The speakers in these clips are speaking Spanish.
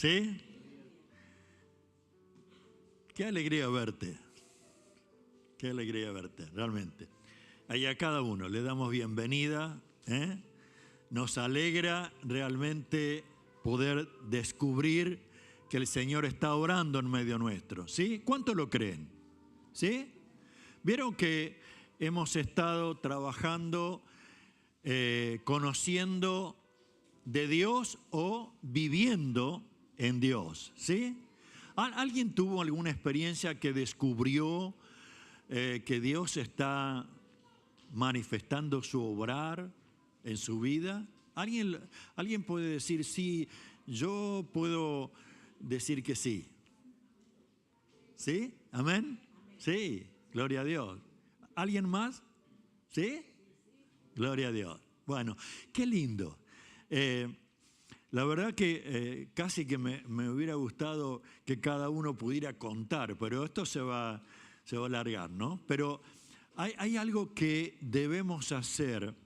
¿Sí? Qué alegría verte. Qué alegría verte, realmente. Y a cada uno le damos bienvenida. Nos alegra realmente poder descubrir que el Señor está orando en medio nuestro. ¿Sí? ¿Cuánto lo creen? ¿Sí? Vieron que hemos estado trabajando, conociendo de Dios o viviendo en Dios. ¿Sí? ¿Alguien tuvo alguna experiencia que descubrió que Dios está manifestando su obrar en su vida? ¿Alguien puede decir sí? Yo puedo decir que sí. ¿Sí? ¿Amén? Sí, gloria a Dios. ¿Alguien más? ¿Sí? Gloria a Dios. Bueno, qué lindo. La verdad que casi que me hubiera gustado que cada uno pudiera contar, pero esto se va a alargar, ¿no? Pero hay algo que debemos hacer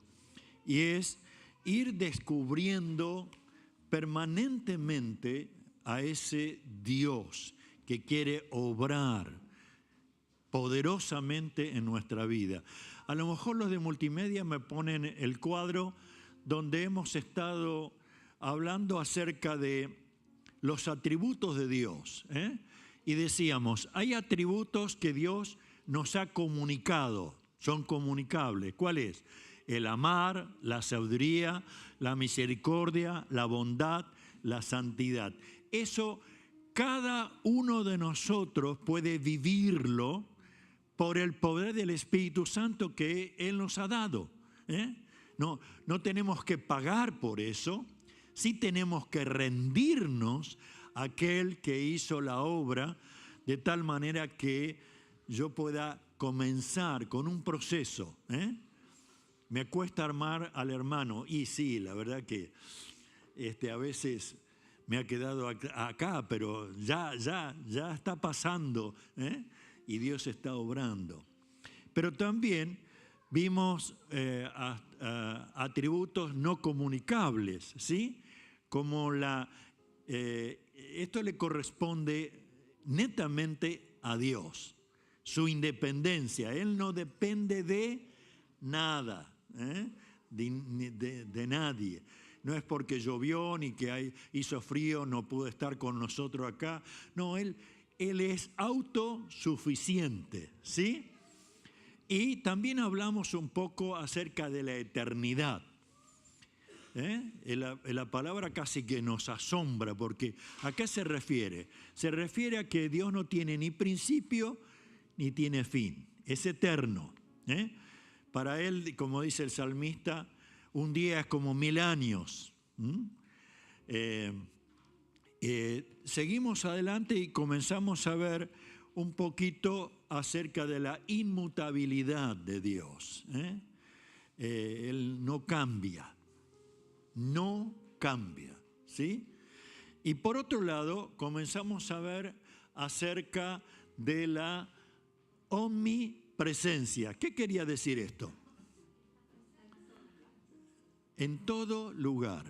y es ir descubriendo permanentemente a ese Dios que quiere obrar poderosamente en nuestra vida. A lo mejor los de multimedia me ponen el cuadro donde hemos estado hablando acerca de los atributos de Dios. Y decíamos, hay atributos que Dios nos ha comunicado, son comunicables. ¿Cuál es? El amar, la sabiduría, la misericordia, la bondad, la santidad. Eso cada uno de nosotros puede vivirlo por el poder del Espíritu Santo que Él nos ha dado. No tenemos que pagar por eso, sí tenemos que rendirnos a aquel que hizo la obra de tal manera que yo pueda comenzar con un proceso. Me cuesta armar al hermano, y sí, la verdad que a veces me ha quedado acá, pero ya está pasando, y Dios está obrando. Pero también vimos atributos no comunicables, ¿sí? Como esto le corresponde netamente a Dios, su independencia. Él no depende de nada, de nadie. No es porque llovió ni que hizo frío, no pudo estar con nosotros acá. No, Él es autosuficiente, ¿sí? Y también hablamos un poco acerca de la eternidad. La palabra casi que nos asombra, porque ¿a qué se refiere? Se refiere a que Dios no tiene ni principio ni tiene fin, es eterno. Para Él, como dice el salmista, un día es como 1000 años. Seguimos adelante y comenzamos a ver un poquito acerca de la inmutabilidad de Dios. Él no cambia, ¿sí? Y por otro lado, comenzamos a ver acerca de la omnipresencia. ¿Qué quería decir esto? En todo lugar.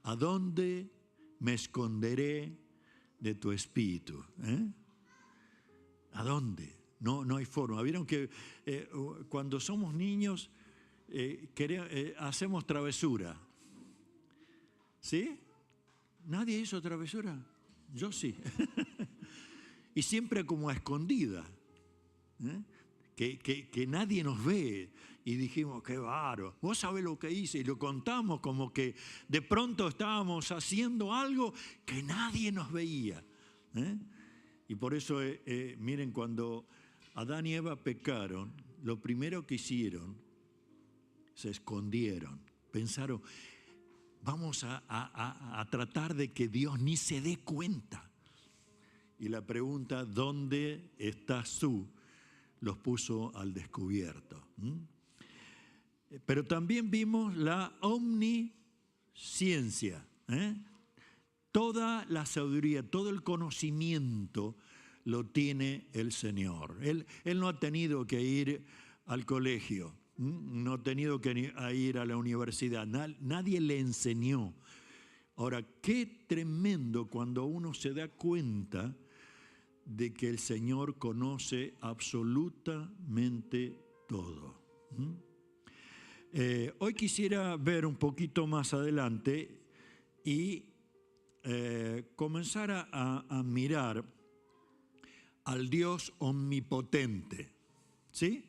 ¿A dónde me esconderé de tu espíritu? ¿A dónde? No hay forma. ¿Vieron que cuando somos niños hacemos travesura? ¿Sí? ¿Nadie hizo travesura? Yo sí. Y siempre como a escondida. Que nadie nos ve. Y dijimos, qué bárbaro. Vos sabés lo que hice. Y lo contamos como que de pronto estábamos haciendo algo que nadie nos veía. Y por eso, miren, cuando Adán y Eva pecaron, lo primero que hicieron, se escondieron. Pensaron, vamos a tratar de que Dios ni se dé cuenta. Y la pregunta, ¿dónde estás tú?, los puso al descubierto. Pero también vimos la omnisciencia. Toda la sabiduría, todo el conocimiento lo tiene el Señor. Él no ha tenido que ir al colegio, no ha tenido que ir a la universidad. Nadie le enseñó. Ahora, qué tremendo cuando uno se da cuenta de que el Señor conoce absolutamente todo. Hoy quisiera ver un poquito más adelante y comenzar a mirar al Dios omnipotente. ¿Sí?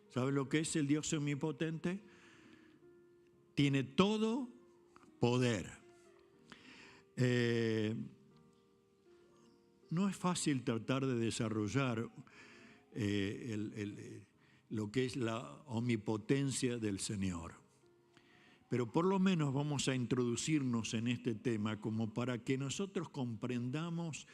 ¿Sabe lo que es el Dios omnipotente? Tiene todo poder. No es fácil tratar de desarrollar lo que es la omnipotencia del Señor. Pero por lo menos vamos a introducirnos en este tema como para que nosotros comprendamos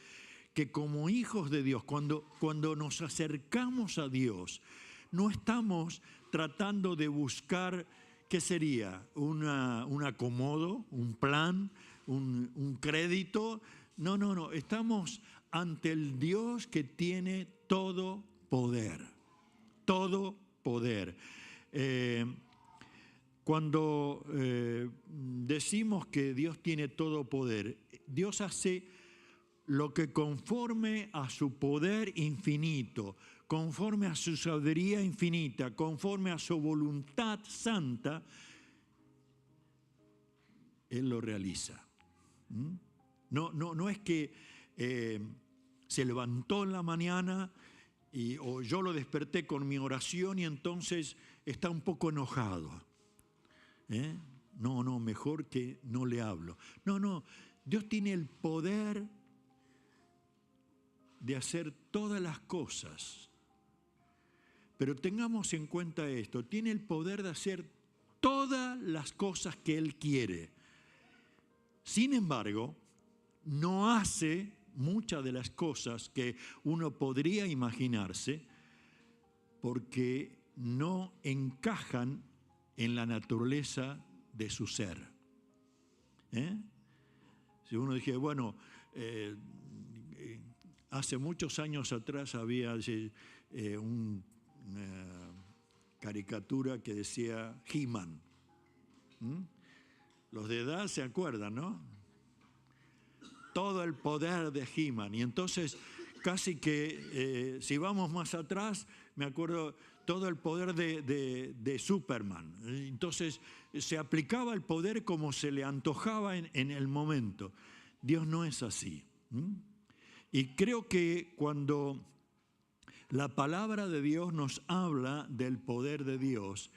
que como hijos de Dios, cuando nos acercamos a Dios, no estamos tratando de buscar, ¿qué sería? Un acomodo, un plan, un crédito. No, estamos ante el Dios que tiene todo poder, todo poder. Cuando decimos que Dios tiene todo poder, Dios hace lo que conforme a su poder infinito, conforme a su sabiduría infinita, conforme a su voluntad santa, Él lo realiza. No es que se levantó en la mañana o yo lo desperté con mi oración y entonces está un poco enojado. No, mejor que no le hablo. No, Dios tiene el poder de hacer todas las cosas. Pero tengamos en cuenta esto, tiene el poder de hacer todas las cosas que Él quiere. Sin embargo, no hace muchas de las cosas que uno podría imaginarse porque no encajan en la naturaleza de su ser. Si uno dice, bueno, hace muchos años atrás había una caricatura que decía He-Man. Los de edad se acuerdan, ¿no? Todo el poder de He-Man. Y entonces, casi que, si vamos más atrás, me acuerdo todo el poder de Superman. Entonces, se aplicaba el poder como se le antojaba en el momento. Dios no es así. Y creo que cuando la palabra de Dios nos habla del poder de Dios,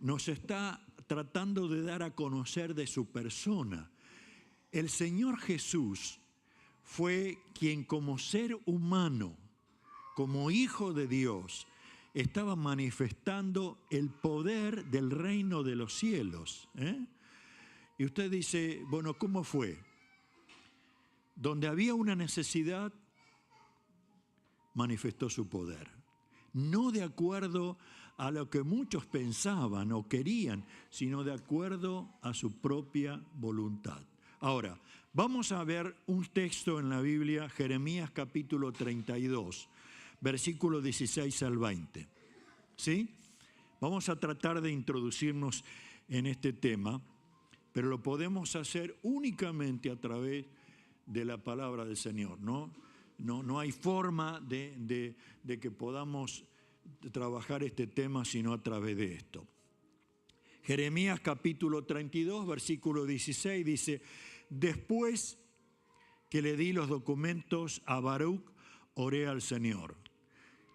nos está tratando de dar a conocer de su persona. El Señor Jesús fue quien como ser humano, como hijo de Dios, estaba manifestando el poder del reino de los cielos. Y usted dice, bueno, ¿cómo fue? Donde había una necesidad, manifestó su poder. No de acuerdo a lo que muchos pensaban o querían, sino de acuerdo a su propia voluntad. Ahora, vamos a ver un texto en la Biblia, Jeremías capítulo 32, versículo 16 al 20. ¿Sí? Vamos a tratar de introducirnos en este tema, pero lo podemos hacer únicamente a través de la palabra del Señor, ¿no? No hay forma de que podamos trabajar este tema sino a través de esto. Jeremías capítulo 32, versículo 16 dice, después que le di los documentos a Baruch, oré al Señor.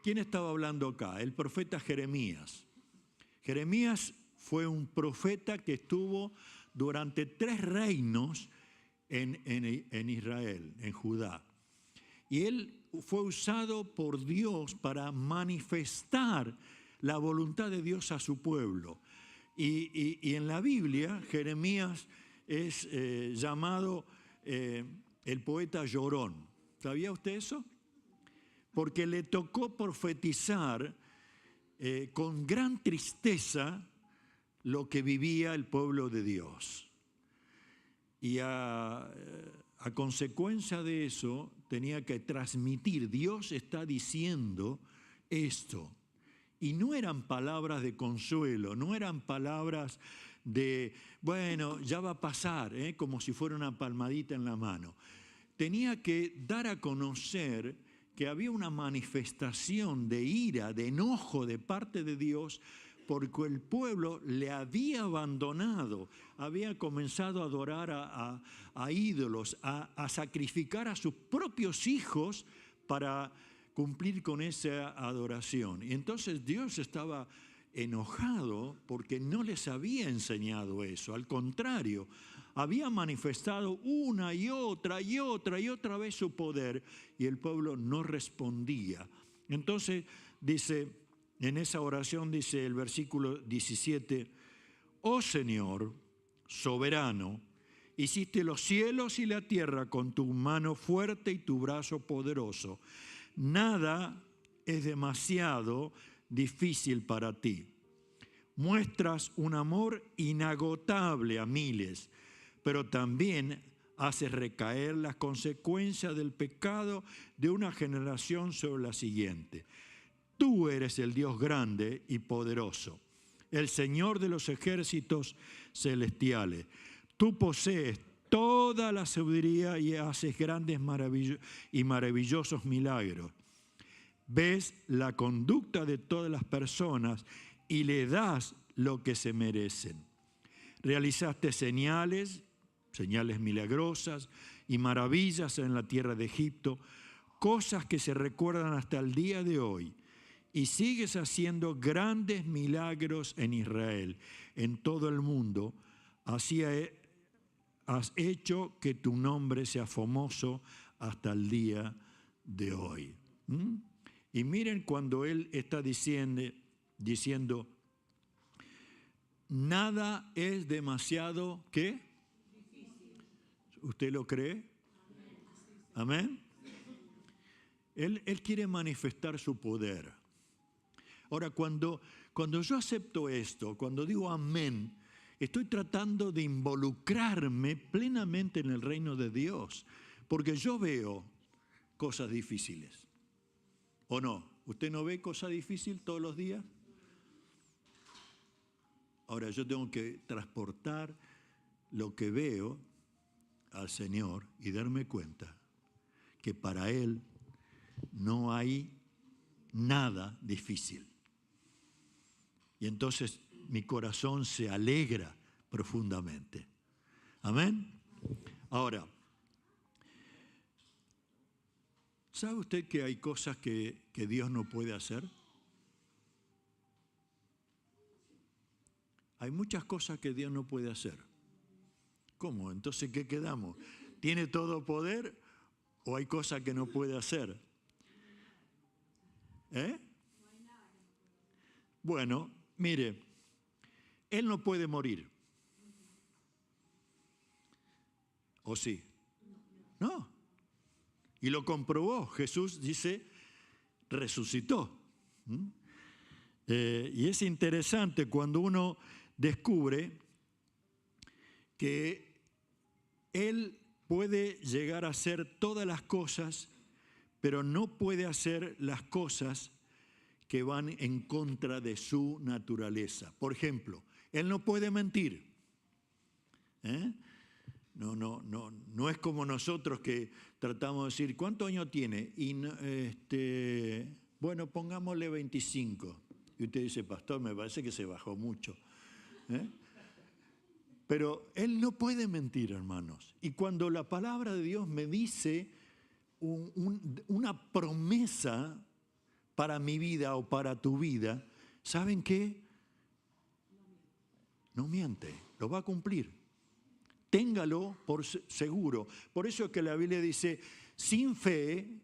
¿Quién estaba hablando acá? El profeta Jeremías. Jeremías fue un profeta que estuvo durante 3 reinos en Israel, en Judá. Y él fue usado por Dios para manifestar la voluntad de Dios a su pueblo. Y en la Biblia, Jeremías es llamado el poeta llorón. ¿Sabía usted eso? Porque le tocó profetizar con gran tristeza lo que vivía el pueblo de Dios. Y a consecuencia de eso tenía que transmitir, Dios está diciendo esto. Y no eran palabras de consuelo, no eran palabras bueno, ya va a pasar, como si fuera una palmadita en la mano. Tenía que dar a conocer que había una manifestación de ira, de enojo de parte de Dios, porque el pueblo le había abandonado, había comenzado a adorar a ídolos, a sacrificar a sus propios hijos para cumplir con esa adoración. Y entonces Dios estaba enojado porque no les había enseñado eso. Al contrario, había manifestado una y otra vez su poder y el pueblo no respondía. Entonces dice, en esa oración dice el versículo 17, oh Señor, soberano, hiciste los cielos y la tierra con tu mano fuerte y tu brazo poderoso. Nada es demasiado difícil para ti. Muestras un amor inagotable a miles, pero también haces recaer las consecuencias del pecado de una generación sobre la siguiente. Tú eres el Dios grande y poderoso, el Señor de los ejércitos celestiales. Tú posees toda la sabiduría y haces grandes y maravillosos milagros. Ves la conducta de todas las personas y le das lo que se merecen. Realizaste señales milagrosas y maravillas en la tierra de Egipto, cosas que se recuerdan hasta el día de hoy. Y sigues haciendo grandes milagros en Israel, en todo el mundo. Así has hecho que tu nombre sea famoso hasta el día de hoy. Y miren cuando él está diciendo, nada es demasiado, ¿qué? ¿Usted lo cree? Amén. Él quiere manifestar su poder. Ahora, cuando yo acepto esto, cuando digo amén, estoy tratando de involucrarme plenamente en el reino de Dios, porque yo veo cosas difíciles. ¿O no? ¿Usted no ve cosas difíciles todos los días? Ahora, yo tengo que transportar lo que veo al Señor y darme cuenta que para Él no hay nada difícil. Y entonces mi corazón se alegra profundamente. Amén. Ahora, ¿sabe usted que hay cosas que Dios no puede hacer? Hay muchas cosas que Dios no puede hacer. ¿Cómo? Entonces, ¿qué quedamos? ¿Tiene todo poder o hay cosas que no puede hacer? Bueno, mire, Él no puede morir. ¿O sí? No. Y lo comprobó. Jesús dice, resucitó. Y es interesante cuando uno descubre que Él puede llegar a hacer todas las cosas, pero no puede hacer las cosas que van en contra de su naturaleza. Por ejemplo, Él no puede mentir. No es como nosotros que tratamos de decir, ¿cuántos años tiene? Y bueno, pongámosle 25. Y usted dice, pastor, me parece que se bajó mucho. Pero Él no puede mentir, hermanos. Y cuando la palabra de Dios me dice una promesa para mi vida o para tu vida, ¿saben qué? No miente, lo va a cumplir. Téngalo por seguro. Por eso es que la Biblia dice, sin fe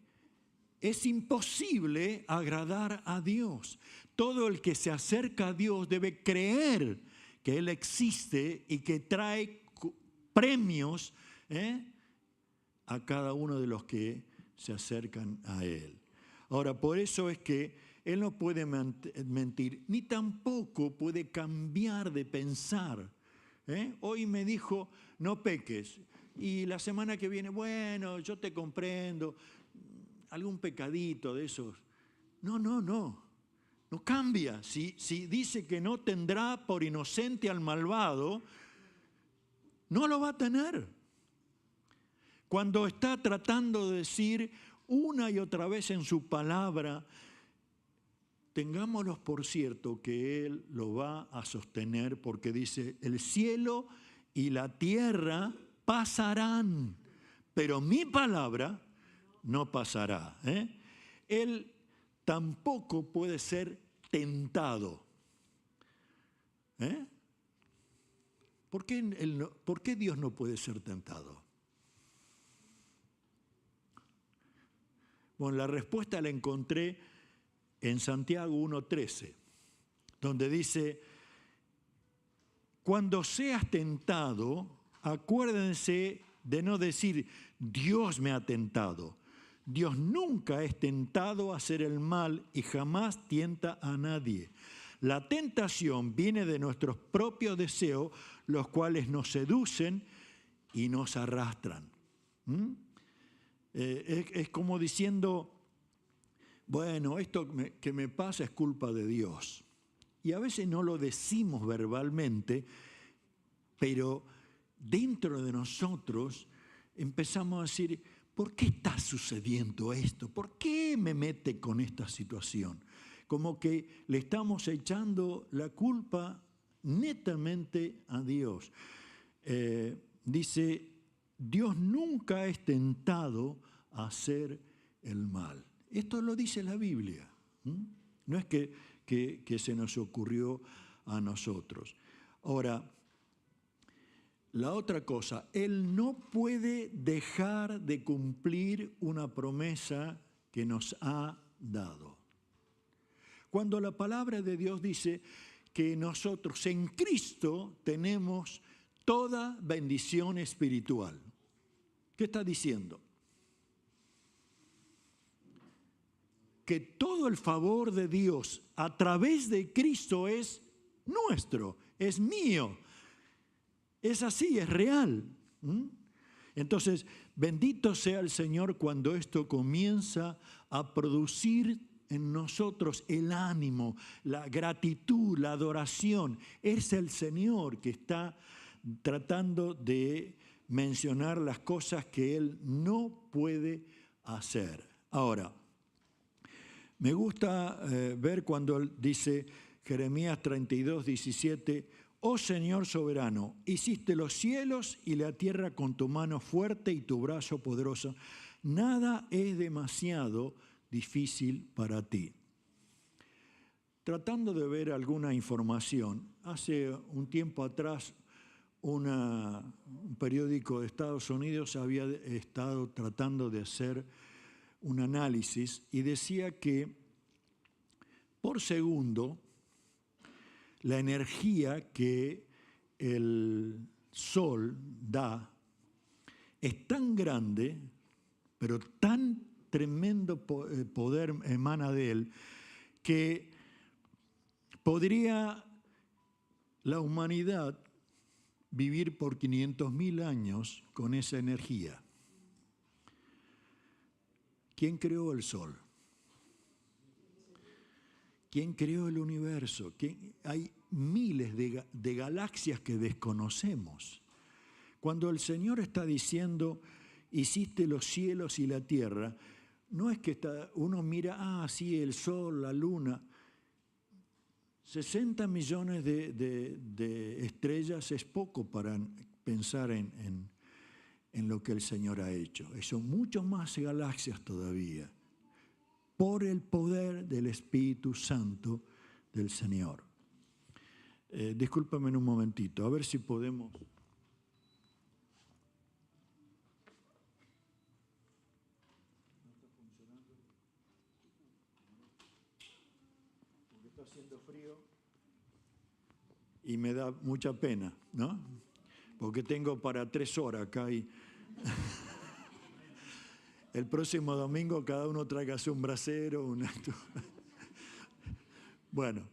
es imposible agradar a Dios. Todo el que se acerca a Dios debe creer que Él existe y que trae premios a cada uno de los que se acercan a Él. Ahora, por eso es que Él no puede mentir, ni tampoco puede cambiar de pensar. Hoy me dijo, no peques, y la semana que viene, bueno, yo te comprendo, algún pecadito de esos. No. No cambia. Si dice que no tendrá por inocente al malvado, no lo va a tener. Cuando está tratando de decir una y otra vez en su palabra, tengámoslo por cierto que Él lo va a sostener, porque dice, el cielo y la tierra pasarán, pero mi palabra no pasará. Él tampoco puede ser tentado. ¿Por qué Dios no puede ser tentado? Bueno, la respuesta la encontré en Santiago 1:13, donde dice, cuando seas tentado, acuérdense de no decir, Dios me ha tentado. Dios nunca es tentado a hacer el mal y jamás tienta a nadie. La tentación viene de nuestros propios deseos, los cuales nos seducen y nos arrastran. Es como diciendo, bueno, esto que me pasa es culpa de Dios. Y a veces no lo decimos verbalmente, pero dentro de nosotros empezamos a decir, ¿por qué está sucediendo esto? ¿Por qué me mete con esta situación? Como que le estamos echando la culpa netamente a Dios. Dice, Dios nunca es tentado a hacer el mal. Esto lo dice la Biblia. No es que se nos ocurrió a nosotros. Ahora, la otra cosa, Él no puede dejar de cumplir una promesa que nos ha dado. Cuando la palabra de Dios dice que nosotros en Cristo tenemos toda bendición espiritual, ¿qué está diciendo? Que todo el favor de Dios a través de Cristo es nuestro, es mío. Es así, es real. Entonces, bendito sea el Señor cuando esto comienza a producir en nosotros el ánimo, la gratitud, la adoración. Es el Señor que está tratando de mencionar las cosas que Él no puede hacer. Ahora, me gusta ver cuando Él dice, Jeremías 32, 17, oh Señor soberano, hiciste los cielos y la tierra con tu mano fuerte y tu brazo poderoso. Nada es demasiado difícil para ti. Tratando de ver alguna información, hace un tiempo atrás un periódico de Estados Unidos había estado tratando de hacer un análisis y decía que por segundo la energía que el sol da es tan grande, pero tan tremendo poder emana de él, que podría la humanidad vivir por 500.000 años con esa energía. ¿Quién creó el sol? ¿Quién creó el universo? Hay miles de galaxias que desconocemos. Cuando el Señor está diciendo, hiciste los cielos y la tierra, no es que uno mira, sí, el sol, la luna. 60 millones de estrellas es poco para pensar en lo que el Señor ha hecho. Son muchas más galaxias todavía, por el poder del Espíritu Santo del Señor. Discúlpame un momentito, a ver si podemos. ¿No está funcionando? Porque está haciendo frío y me da mucha pena, ¿no? Porque tengo para 3 horas acá y el próximo domingo cada uno tráigase un brasero, Bueno,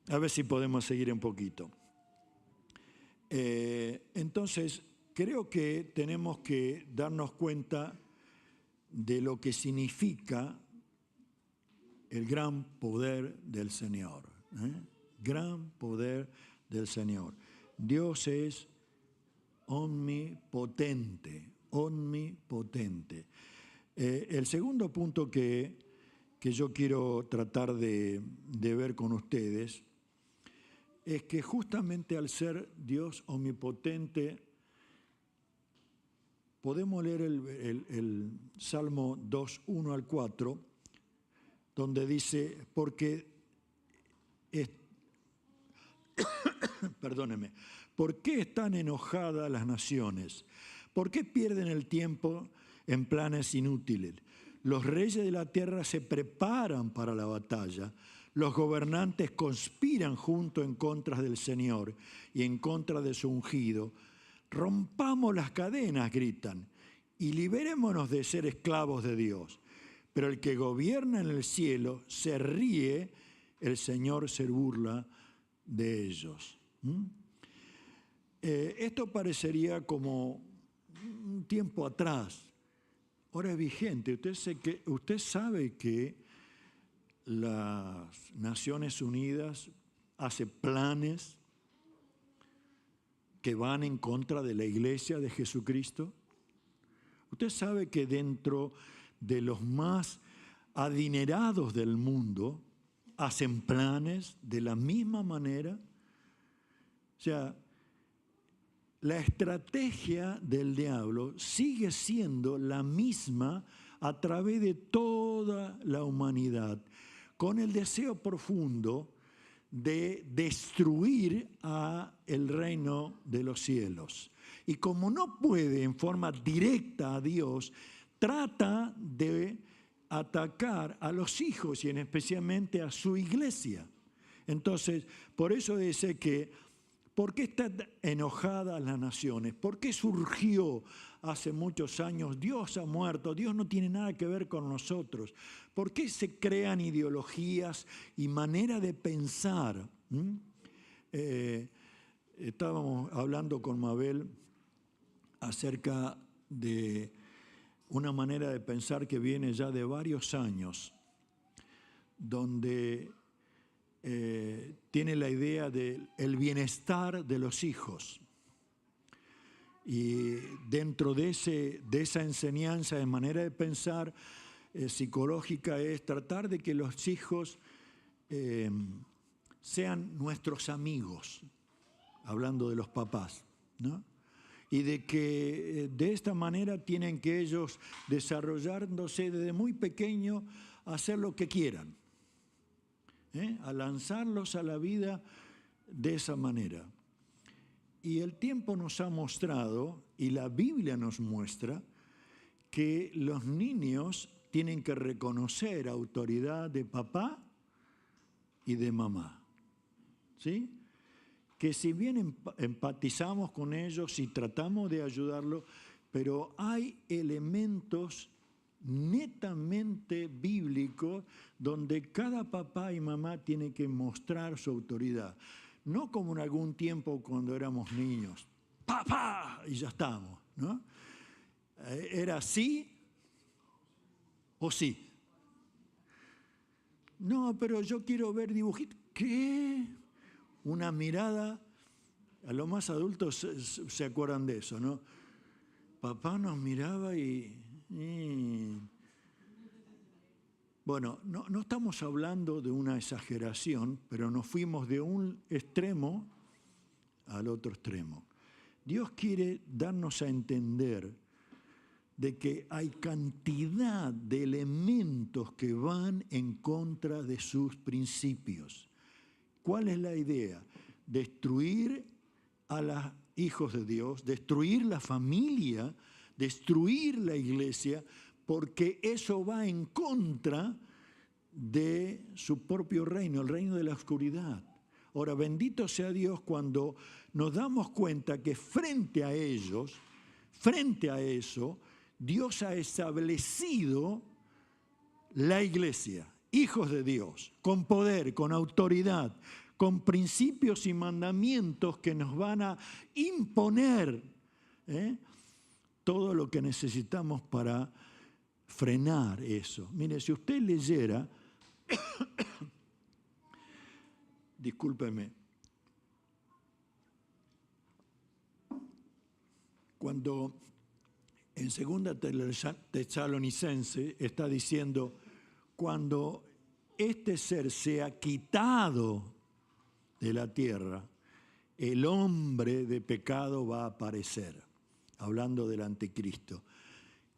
a ver si podemos seguir un poquito. Entonces, creo que tenemos que darnos cuenta de lo que significa el gran poder del Señor. Gran poder del Señor. Dios es omnipotente, omnipotente. El segundo punto que yo quiero tratar de ver con ustedes es que justamente al ser Dios omnipotente, podemos leer el Salmo 2, 1 al 4, donde dice, perdóneme, ¿por qué están enojadas las naciones? ¿Por qué pierden el tiempo en planes inútiles? Los reyes de la tierra se preparan para la batalla. Los gobernantes conspiran juntos en contra del Señor y en contra de su ungido. Rompamos las cadenas, gritan, y liberémonos de ser esclavos de Dios. Pero el que gobierna en el cielo se ríe, el Señor se burla de ellos. Esto parecería como un tiempo atrás. Ahora es vigente. Usted sabe que las Naciones Unidas hace planes que van en contra de la Iglesia de Jesucristo. Usted sabe que dentro de los más adinerados del mundo hacen planes de la misma manera. O sea, la estrategia del diablo sigue siendo la misma a través de toda la humanidad, con el deseo profundo de destruir el reino de los cielos. Y como no puede en forma directa a Dios, trata de atacar a los hijos y especialmente a su iglesia. Entonces, por eso dice que, ¿por qué están enojadas las naciones? ¿Por qué surgió hace muchos años? Dios ha muerto, Dios no tiene nada que ver con nosotros. ¿Por qué se crean ideologías y manera de pensar? Estábamos hablando con Mabel acerca de una manera de pensar que viene ya de varios años, donde tiene la idea del bienestar de los hijos. Y dentro de esa enseñanza, de manera de pensar psicológica, es tratar de que los hijos sean nuestros amigos, hablando de los papás, ¿no? Y de que de esta manera tienen que ellos, desarrollándose desde muy pequeño, hacer lo que quieran, a lanzarlos a la vida de esa manera. Y el tiempo nos ha mostrado, y la Biblia nos muestra, que los niños tienen que reconocer autoridad de papá y de mamá, ¿sí? Que si bien empatizamos con ellos y tratamos de ayudarlos, pero hay elementos netamente bíblicos donde cada papá y mamá tiene que mostrar su autoridad. No como en algún tiempo cuando éramos niños, ¡papá! Y ya estamos, ¿no? Era sí o sí. No, pero yo quiero ver dibujitos. ¿Qué? Una mirada, a los más adultos se acuerdan de eso, ¿no? Papá nos miraba y... Bueno, no estamos hablando de una exageración, pero nos fuimos de un extremo al otro extremo. Dios quiere darnos a entender de que hay cantidad de elementos que van en contra de sus principios. ¿Cuál es la idea? Destruir a los hijos de Dios, destruir la familia, destruir la iglesia, porque eso va en contra de su propio reino, el reino de la oscuridad. Ahora, bendito sea Dios cuando nos damos cuenta que frente a ellos, frente a eso, Dios ha establecido la iglesia, hijos de Dios, con poder, con autoridad, con principios y mandamientos que nos van a imponer todo lo que necesitamos para frenar eso. Mire, si usted leyera Discúlpenme. Cuando en 2 Tesalonicenses está diciendo, cuando este ser sea quitado de la tierra, el hombre de pecado va a aparecer, hablando del anticristo.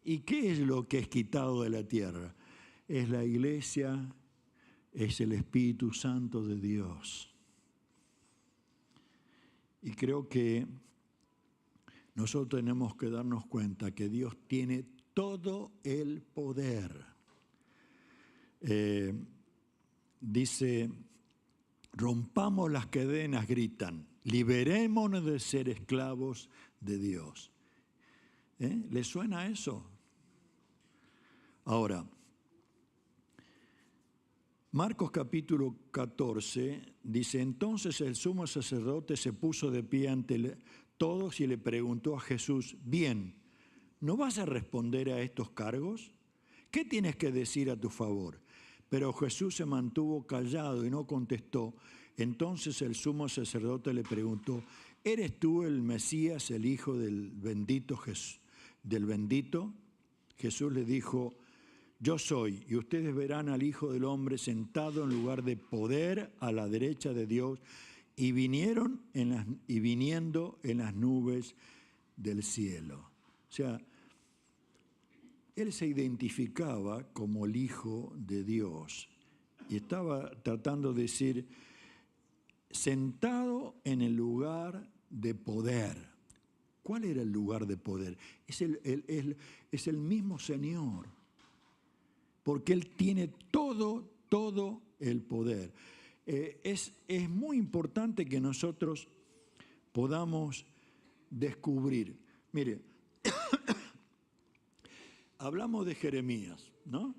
¿Y qué es lo que es quitado de la tierra? Es la iglesia, es el Espíritu Santo de Dios. Y creo que nosotros tenemos que darnos cuenta que Dios tiene todo el poder. Dice, rompamos las cadenas, gritan, liberémonos de ser esclavos de Dios. ¿Les suena eso? Ahora, Marcos capítulo 14 dice, entonces el sumo sacerdote se puso de pie ante todos y le preguntó a Jesús, bien, ¿no vas a responder a estos cargos? ¿Qué tienes que decir a tu favor? Pero Jesús se mantuvo callado y no contestó. Entonces el sumo sacerdote le preguntó, ¿eres tú el Mesías, el Hijo del bendito Jesús? Jesús le dijo, yo soy, y ustedes verán al Hijo del Hombre sentado en lugar de poder a la derecha de Dios, y viniendo en las nubes del cielo. O sea, él se identificaba como el Hijo de Dios y estaba tratando de decir, sentado en el lugar de poder. ¿Cuál era el lugar de poder? Es el mismo Señor, porque Él tiene todo el poder. Es muy importante que nosotros podamos descubrir. Mire, hablamos de Jeremías, ¿no?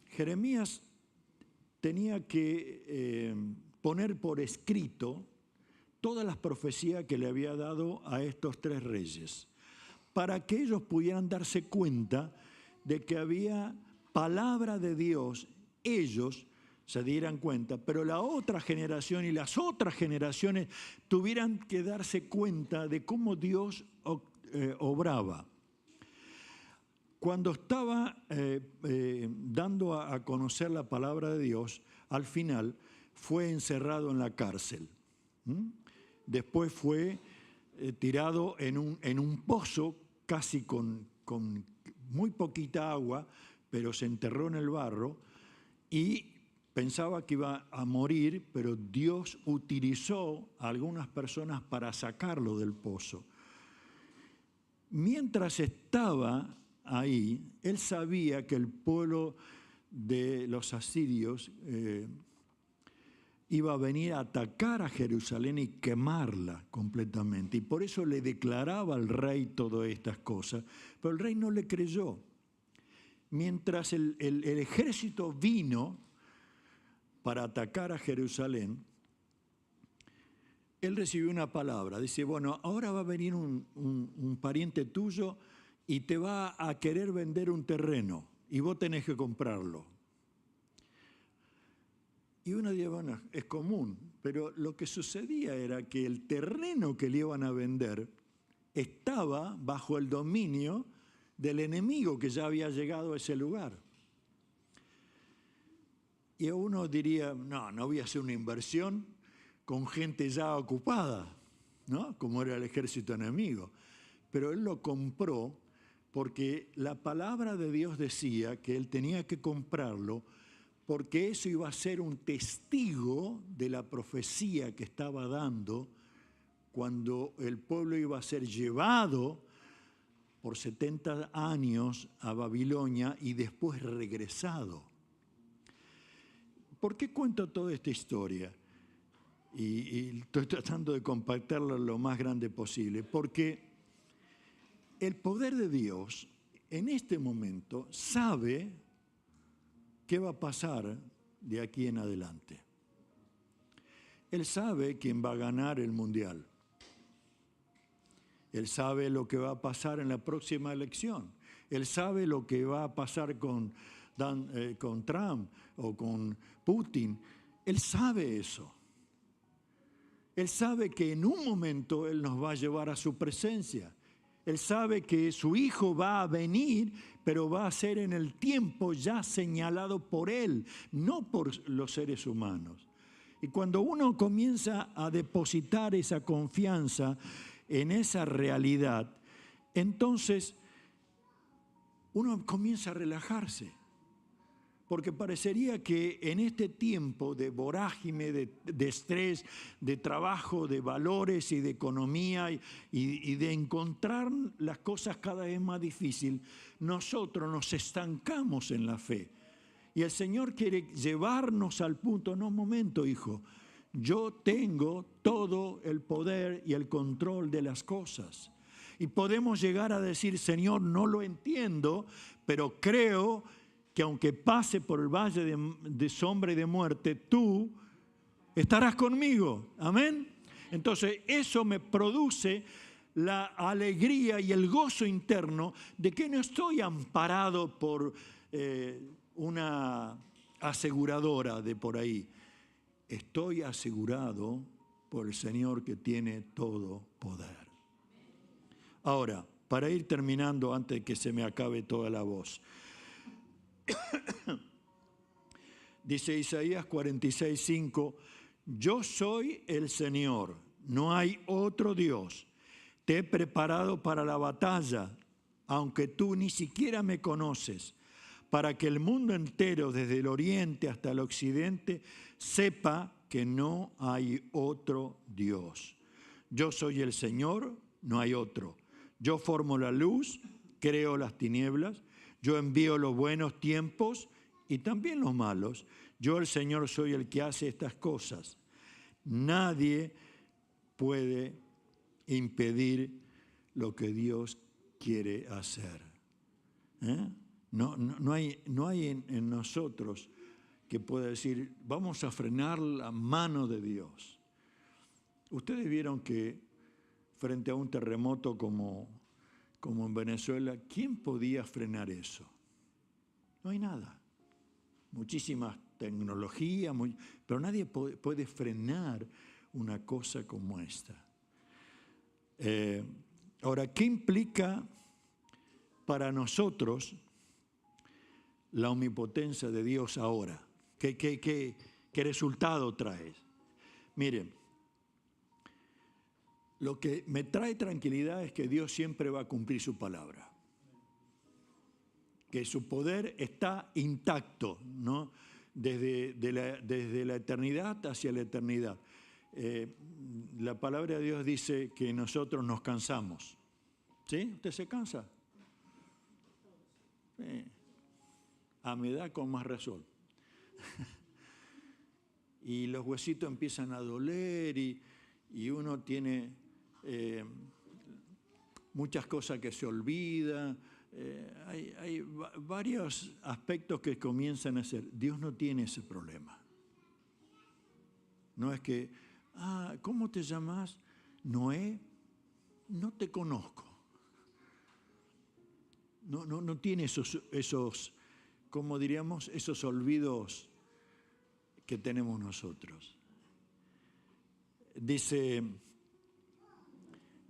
Jeremías tenía que poner por escrito todas las profecías que le había dado a estos 3 reyes, para que ellos pudieran darse cuenta de que había palabra de Dios, ellos se dieran cuenta, pero la otra generación y las otras generaciones tuvieran que darse cuenta de cómo Dios obraba. Cuando estaba dando a conocer la palabra de Dios, al final fue encerrado en la cárcel. Después fue tirado en un pozo casi con muy poquita agua, pero se enterró en el barro y pensaba que iba a morir, pero Dios utilizó a algunas personas para sacarlo del pozo. Mientras estaba ahí, él sabía que el pueblo de los asirios iba a venir a atacar a Jerusalén y quemarla completamente. Y por eso le declaraba al rey todas estas cosas, pero el rey no le creyó. Mientras el ejército vino para atacar a Jerusalén, él recibió una palabra. Dice, bueno, ahora va a venir un pariente tuyo y te va a querer vender un terreno y vos tenés que comprarlo. Y uno dice, bueno, es común, pero lo que sucedía era que el terreno que le iban a vender estaba bajo el dominio del enemigo que ya había llegado a ese lugar. Y uno diría, no voy a hacer una inversión con gente ya ocupada, ¿no? Como era el ejército enemigo. Pero él lo compró porque la palabra de Dios decía que él tenía que comprarlo porque eso iba a ser un testigo de la profecía que estaba dando cuando el pueblo iba a ser llevado por 70 años a Babilonia y después regresado. ¿Por qué cuento toda esta historia? Y estoy tratando de compactarla lo más grande posible, porque el poder de Dios en este momento sabe qué va a pasar de aquí en adelante. Él sabe quién va a ganar el mundial. Él sabe lo que va a pasar en la próxima elección. Él sabe lo que va a pasar con con Trump o con Putin. Él sabe eso. Él sabe que en un momento Él nos va a llevar a su presencia. Él sabe que su Hijo va a venir, pero va a ser en el tiempo ya señalado por Él, no por los seres humanos. Y cuando uno comienza a depositar esa confianza en esa realidad, entonces uno comienza a relajarse. Porque parecería que en este tiempo de vorágine, de estrés, de trabajo, de valores y de economía y de encontrar las cosas cada vez más difíciles, nosotros nos estancamos en la fe. Y el Señor quiere llevarnos al punto, no, un momento, hijo, yo tengo todo el poder y el control de las cosas. Y podemos llegar a decir, Señor, no lo entiendo, pero creo que aunque pase por el valle de sombra y de muerte, tú estarás conmigo. Amén. Entonces eso me produce la alegría y el gozo interno de que no estoy amparado por una aseguradora de por ahí. Estoy asegurado por el Señor que tiene todo poder. Ahora, para ir terminando antes de que se me acabe toda la voz. Dice Isaías 46:5, yo soy el Señor, no hay otro Dios. Te he preparado para la batalla, aunque tú ni siquiera me conoces, para que el mundo entero, desde el oriente hasta el occidente, sepa que no hay otro Dios. Yo soy el Señor, no hay otro. Yo formo la luz, creo las tinieblas. Yo envío los buenos tiempos y también los malos. Yo, el Señor, soy el que hace estas cosas. Nadie puede impedir lo que Dios quiere hacer. No hay en nosotros que pueda decir, vamos a frenar la mano de Dios. Ustedes vieron que frente a un terremoto como en Venezuela, ¿quién podía frenar eso? No hay nada. Muchísimas tecnologías, pero nadie puede frenar una cosa como esta. Ahora, ¿qué implica para nosotros la omnipotencia de Dios ahora? ¿Qué resultado trae? Miren, lo que me trae tranquilidad es que Dios siempre va a cumplir su palabra. Que su poder está intacto, ¿no? Desde la eternidad hacia la eternidad. La palabra de Dios dice que nosotros nos cansamos. ¿Sí? ¿Usted se cansa? A mi edad con más razón. Y los huesitos empiezan a doler y uno tiene muchas cosas que se olvida. Hay varios aspectos que comienzan a ser. Dios no tiene ese problema. No es que, ¿cómo te llamas? Noé, no te conozco. No tiene esos, ¿cómo diríamos? Esos olvidos que tenemos nosotros. Dice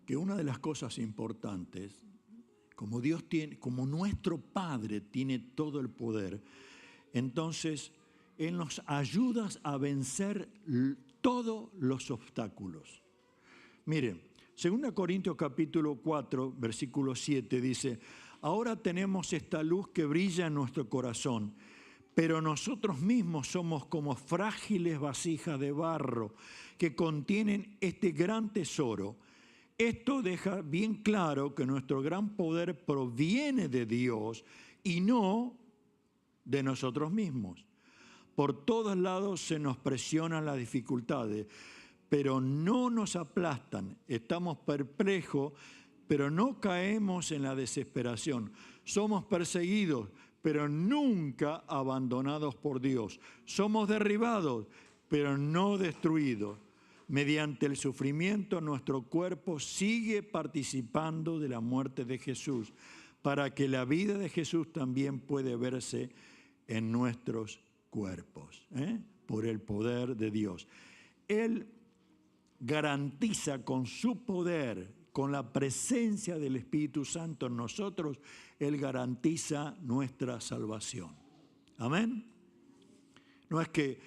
que una de las cosas importantes, como nuestro Padre tiene todo el poder, entonces Él nos ayuda a vencer todos los obstáculos. Miren, 2 Corintios capítulo 4, versículo 7 dice, ahora tenemos esta luz que brilla en nuestro corazón, pero nosotros mismos somos como frágiles vasijas de barro que contienen este gran tesoro. Esto deja bien claro que nuestro gran poder proviene de Dios y no de nosotros mismos. Por todos lados se nos presionan las dificultades, pero no nos aplastan. Estamos perplejos, pero no caemos en la desesperación. Somos perseguidos, pero nunca abandonados por Dios. Somos derribados, pero no destruidos. Mediante el sufrimiento, nuestro cuerpo sigue participando de la muerte de Jesús, para que la vida de Jesús también puede verse en nuestros cuerpos, por el poder de Dios. Él garantiza con su poder, con la presencia del Espíritu Santo en nosotros, Él garantiza nuestra salvación. Amén. No es que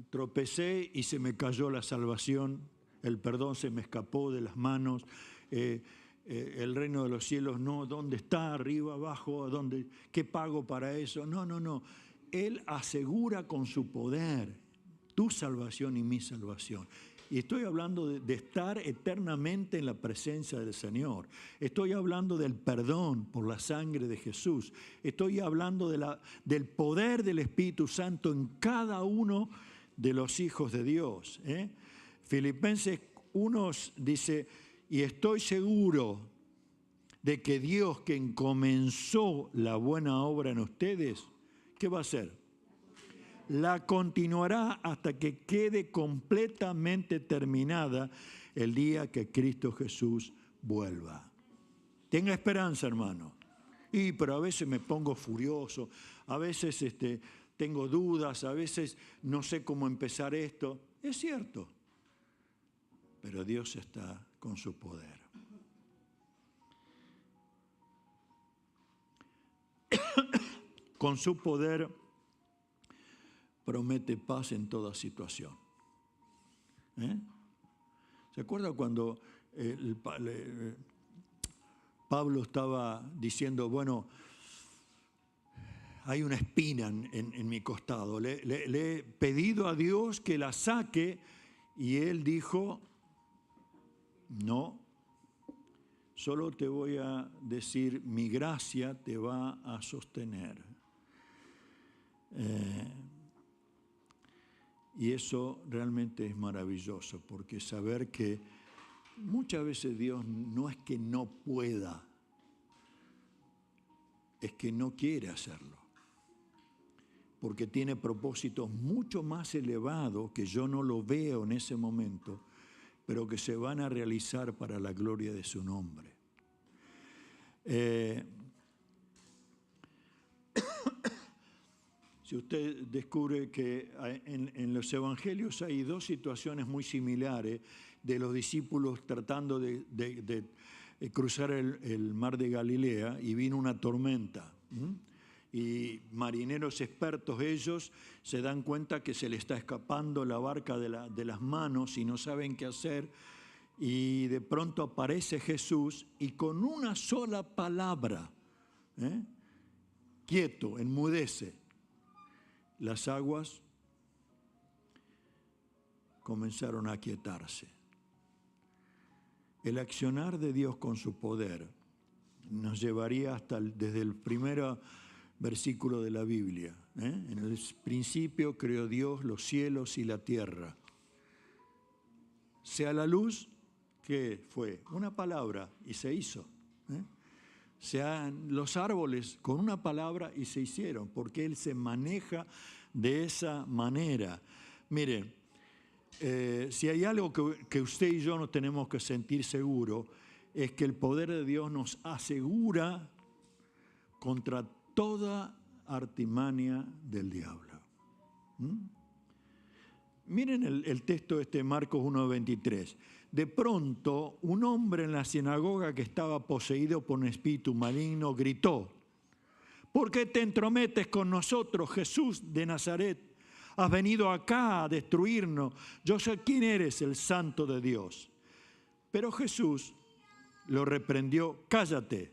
tropecé y se me cayó la salvación, el perdón se me escapó de las manos, el reino de los cielos no, ¿dónde está? Arriba, abajo, ¿dónde? ¿Qué pago para eso? No, no, no. Él asegura con su poder tu salvación y mi salvación. Y estoy hablando de estar eternamente en la presencia del Señor. Estoy hablando del perdón por la sangre de Jesús. Estoy hablando del poder del Espíritu Santo en cada uno de los hijos de Dios. Filipenses 1 dice, y estoy seguro de que Dios, quien comenzó la buena obra en ustedes, ¿qué va a hacer? La continuará hasta que quede completamente terminada el día que Cristo Jesús vuelva. Tenga esperanza, hermano. Pero a veces me pongo furioso, a veces tengo dudas, a veces no sé cómo empezar esto. Es cierto, pero Dios está con su poder. Con su poder promete paz en toda situación. ¿Se acuerda cuando Pablo estaba diciendo, bueno, hay una espina en mi costado, le he pedido a Dios que la saque y él dijo, no, solo te voy a decir, mi gracia te va a sostener. Y eso realmente es maravilloso, porque saber que muchas veces Dios no es que no pueda, es que no quiere hacerlo, porque tiene propósitos mucho más elevados que yo no lo veo en ese momento, pero que se van a realizar para la gloria de su nombre. Si usted descubre que en los evangelios hay dos situaciones muy similares de los discípulos tratando de cruzar el mar de Galilea y vino una tormenta. Y marineros expertos ellos se dan cuenta que se le está escapando la barca de las manos y no saben qué hacer. Y de pronto aparece Jesús y con una sola palabra, quieto, enmudece. Las aguas comenzaron a aquietarse. El accionar de Dios con su poder nos llevaría desde el primer versículo de la Biblia. En el principio creó Dios los cielos y la tierra. Sea la luz, ¿qué fue? Una palabra y se hizo. Sean los árboles con una palabra y se hicieron, porque Él se maneja de esa manera. Miren, si hay algo que usted y yo nos tenemos que sentir seguros, es que el poder de Dios nos asegura contra toda artimaña del diablo. Miren el texto Marcos 1:23. De pronto, un hombre en la sinagoga que estaba poseído por un espíritu maligno gritó, ¿por qué te entrometes con nosotros, Jesús de Nazaret? Has venido acá a destruirnos. Yo sé quién eres, el Santo de Dios. Pero Jesús lo reprendió, cállate,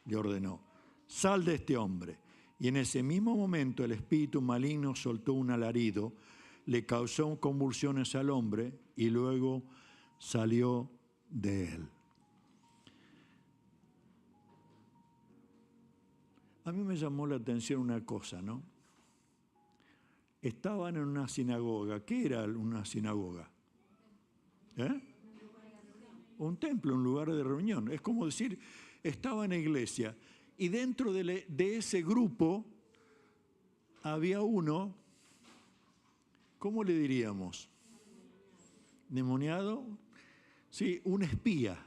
le ordenó, sal de este hombre. Y en ese mismo momento el espíritu maligno soltó un alarido, le causó convulsiones al hombre y luego salió de él. A mí me llamó la atención una cosa, ¿no? Estaban en una sinagoga. ¿Qué era una sinagoga? Un templo, un lugar de reunión. Es como decir, estaba en la iglesia. Y dentro de ese grupo había uno, ¿cómo le diríamos? ¿Demoniado? Sí, un espía.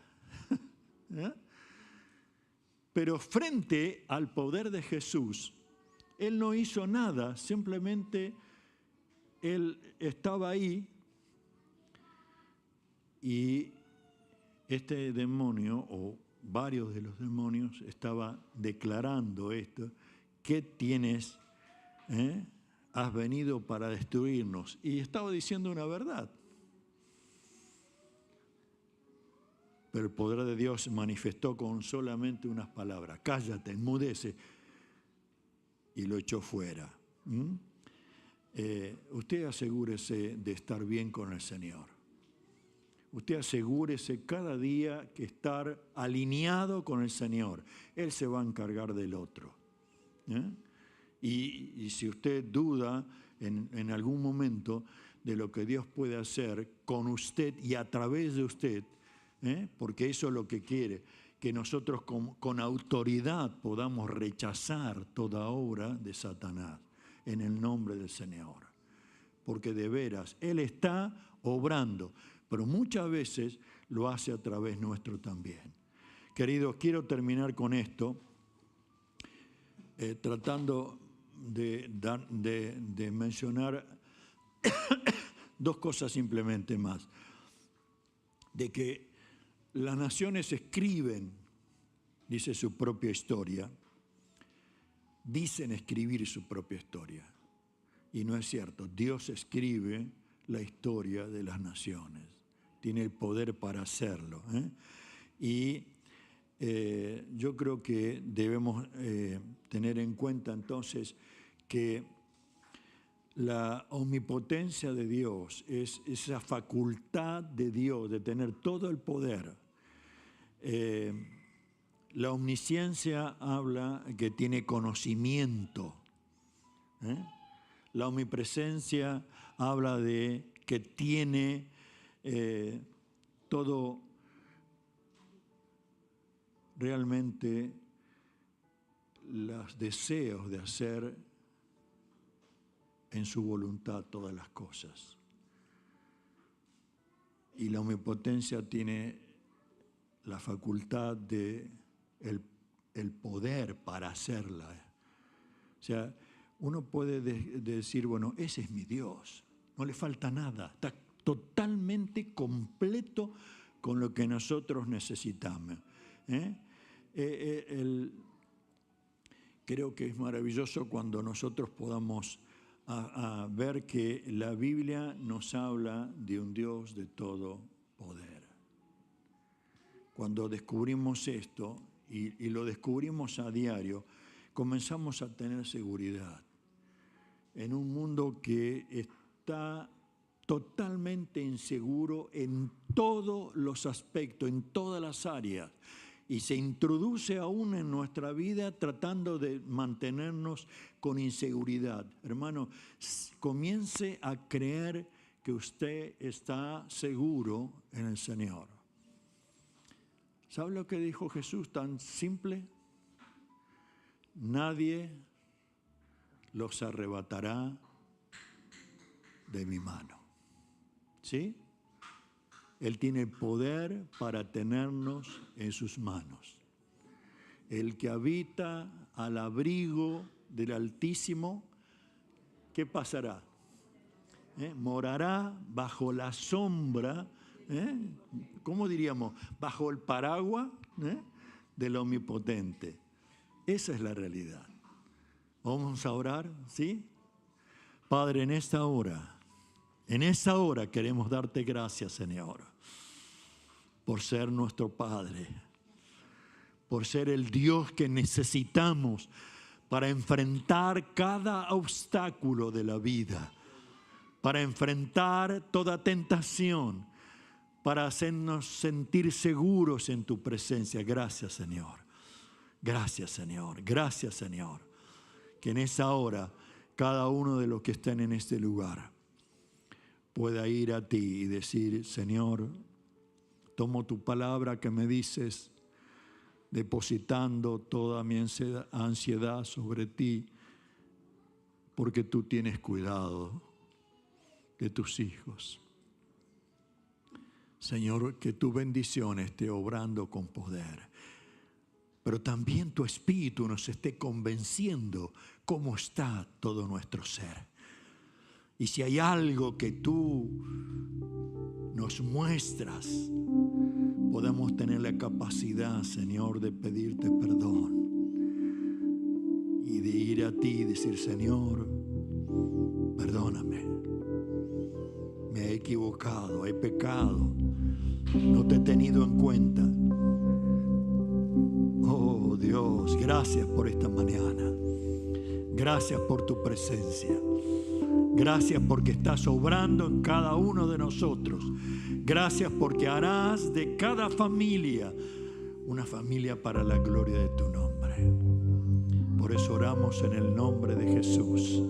Pero frente al poder de Jesús, Él no hizo nada, simplemente Él estaba ahí y este demonio, o varios de los demonios, estaba declarando esto: ¿qué tienes? Has venido para destruirnos. Y estaba diciendo una verdad. Pero el poder de Dios se manifestó con solamente unas palabras: cállate, enmudece. Y lo echó fuera. Usted asegúrese de estar bien con el Señor. Usted asegúrese cada día que estar alineado con el Señor. Él se va a encargar del otro. Y si usted duda en algún momento de lo que Dios puede hacer con usted y a través de usted, porque eso es lo que quiere, que nosotros con autoridad podamos rechazar toda obra de Satanás en el nombre del Señor. Porque de veras, Él está obrando, pero muchas veces lo hace a través nuestro también. Queridos, quiero terminar con esto, tratando de mencionar dos cosas simplemente más. De que las naciones escriben, dice, su propia historia, dicen escribir su propia historia. Y no es cierto, Dios escribe la historia de las naciones, tiene el poder para hacerlo. Y yo creo que debemos tener en cuenta entonces que la omnipotencia de Dios es esa facultad de Dios de tener todo el poder. La omnisciencia habla que tiene conocimiento. La omnipresencia habla de que tiene todo realmente los deseos de hacer en su voluntad todas las cosas. Y la omnipotencia tiene la facultad de el poder para hacerla. O sea, uno puede decir, bueno, ese es mi Dios, no le falta nada, está totalmente completo con lo que nosotros necesitamos. Creo que es maravilloso cuando nosotros podamos a ver que la Biblia nos habla de un Dios de todo poder. Cuando descubrimos esto, y lo descubrimos a diario, comenzamos a tener seguridad. En un mundo que está totalmente inseguro en todos los aspectos, en todas las áreas, y se introduce aún en nuestra vida tratando de mantenernos con inseguridad. Hermano, comience a creer que usted está seguro en el Señor. ¿Sabe lo que dijo Jesús tan simple? Nadie los arrebatará de mi mano. ¿Sí? Él tiene el poder para tenernos en sus manos. El que habita al abrigo del Altísimo, ¿qué pasará? Morará bajo la sombra, ¿cómo diríamos? Bajo el paraguas del Omnipotente. Esa es la realidad. Vamos a orar, ¿sí? Padre, en esta hora queremos darte gracias, Señor, por ser nuestro Padre, por ser el Dios que necesitamos para enfrentar cada obstáculo de la vida, para enfrentar toda tentación, para hacernos sentir seguros en tu presencia. Gracias, Señor. Gracias, Señor. Gracias, Señor. Que en esa hora cada uno de los que estén en este lugar pueda ir a ti y decir, Señor, tomo tu palabra que me dices, depositando toda mi ansiedad sobre ti, porque tú tienes cuidado de tus hijos. Señor, que tu bendición esté obrando con poder. pero también tu Espíritu nos esté convenciendo cómo está todo nuestro ser. Y si hay algo que tú nos muestras, podemos tener la capacidad, Señor, de pedirte perdón y de ir a ti y decir: Señor, perdóname, me he equivocado, he pecado, no te he tenido en cuenta. Oh Dios, gracias por esta mañana, gracias por tu presencia, gracias porque estás obrando en cada uno de nosotros, gracias porque harás de cada familia una familia para la gloria de tu nombre. Por eso oramos en el nombre de Jesús,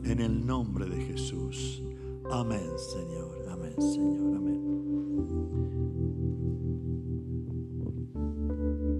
en el nombre de Jesús. Amén, Señor, amén, Señor, amén.